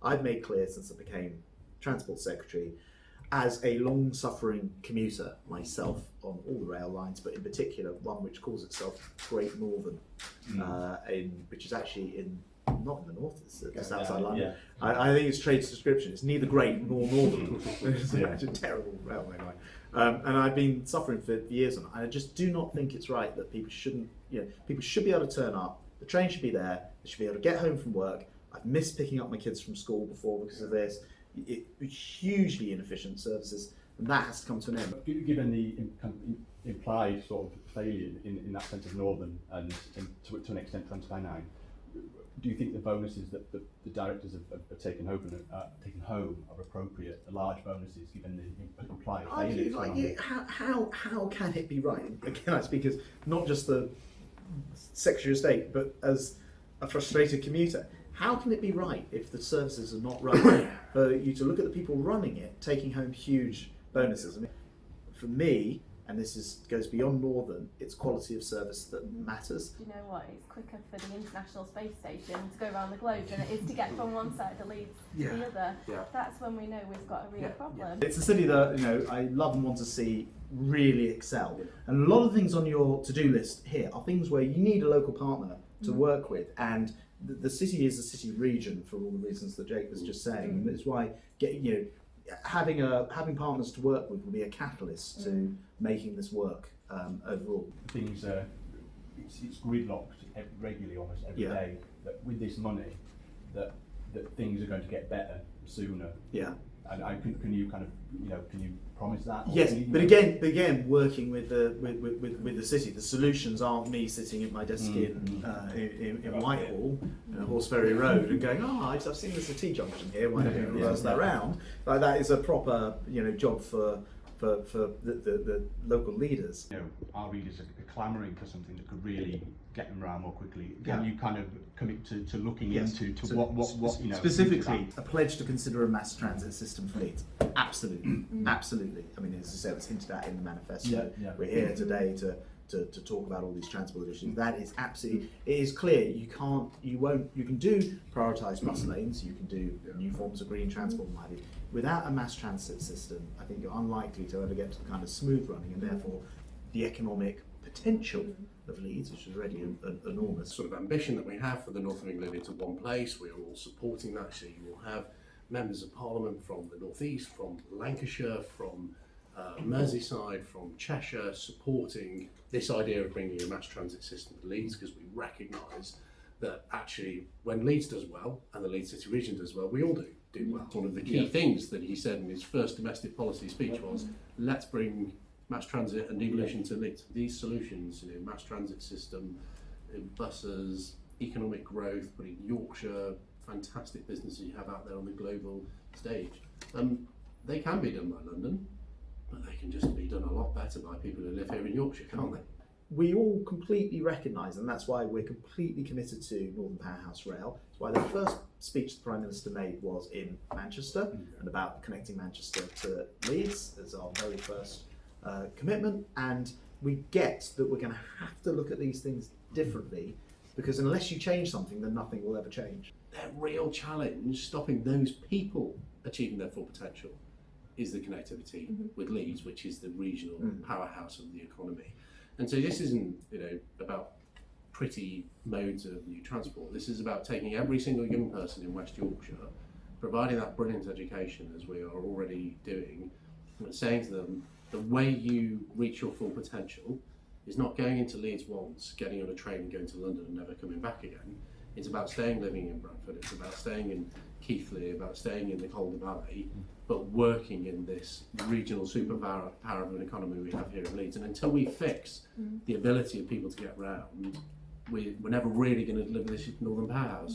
I've made clear since I became Transport Secretary, as a long-suffering commuter myself on all the rail lines, but in particular one which calls itself Great Northern, which is actually not in the north, it's just outside London. Yeah. I think it's trade's description. It's neither great nor northern. It's a terrible railway line. And I've been suffering for years on it. I just do not think it's right that people shouldn't, people should be able to turn up, the train should be there, they should be able to get home from work. I've missed picking up my kids from school before because of this. Hugely inefficient services, and that has to come to an end. Given the implied sort of failure in that sense of Northern and to an extent Trans-Pennine, do you think the bonuses that the directors have taken home are appropriate? The large bonuses, given the implied failure. How can it be right? Again, I speak as not just the Secretary of State, but as a frustrated commuter. How can it be right if the services are not right for you to look at the people running it, taking home huge bonuses? I mean, for me, and this goes beyond Northern, it's quality of service that matters. Do you know what? It's quicker for the International Space Station to go around the globe than it is to get from one side of Leeds to the other. Yeah. That's when we know we've got a real problem. It's a city that I love and want to see really excel. And a lot of things on your to-do list here are things where you need a local partner to work with, and the city is a city region for all the reasons that Jake was just saying, and that's why having partners to work with will be a catalyst to making this work overall. Things it's gridlocked regularly, almost every day. That with this money, that things are going to get better sooner. Yeah. And can you promise that? Yes, but again, working with the city, the solutions aren't me sitting at my desk in Whitehall, Horseferry Road, and going, I've seen there's a T-junction here. Why don't you reverse that round? Like that is a proper job for the local leaders. Our readers are clamouring for something that could really get them around more quickly. Can you kind of commit to looking into what specifically a pledge to consider a mass transit system for Leeds? Absolutely, absolutely. I mean, as I said, it was hinted at in the manifesto. We're here today to talk about all these transport issues. That is absolutely, it is clear. You can do prioritised bus lanes, you can do new forms of green transport and what have you. Without a mass transit system, I think you're unlikely to ever get to the kind of smooth running, and therefore the economic potential of Leeds, which is already enormous. Sort of ambition that we have for the north of England into one place. We are all supporting that. So you will have members of Parliament from the North East, from Lancashire, from Merseyside, from Cheshire, supporting this idea of bringing a mass transit system to Leeds, because we recognise that actually when Leeds does well and the Leeds City region does well, we all do well. One of the key things that he said in his first domestic policy speech was, let's bring mass transit and devolution to Leeds. These solutions, mass transit system, buses, economic growth, putting Yorkshire, fantastic businesses you have out there on the global stage. They can be done by London, but they can just be done a lot better by people who live here in Yorkshire, can't they? We all completely recognise, and that's why we're completely committed to Northern Powerhouse Rail. That's why the first speech the Prime Minister made was in Manchester, and about connecting Manchester to Leeds as our very first commitment. And we get that we're going to have to look at these things differently, because unless you change something, then nothing will ever change. Their real challenge, stopping those people achieving their full potential, is the connectivity with Leeds, which is the regional powerhouse of the economy. And so this isn't, about pretty modes of new transport. This is about taking every single young person in West Yorkshire, providing that brilliant education as we are already doing, and saying to them, the way you reach your full potential is not going into Leeds once, getting on a train and going to London and never coming back again. It's about living in Bradford, it's about staying in Keighley, about staying in the Calder Valley, but working in this regional superpower of an economy we have here in Leeds. And until we fix the ability of people to get round, we're never really going to deliver this Northern Powerhouse.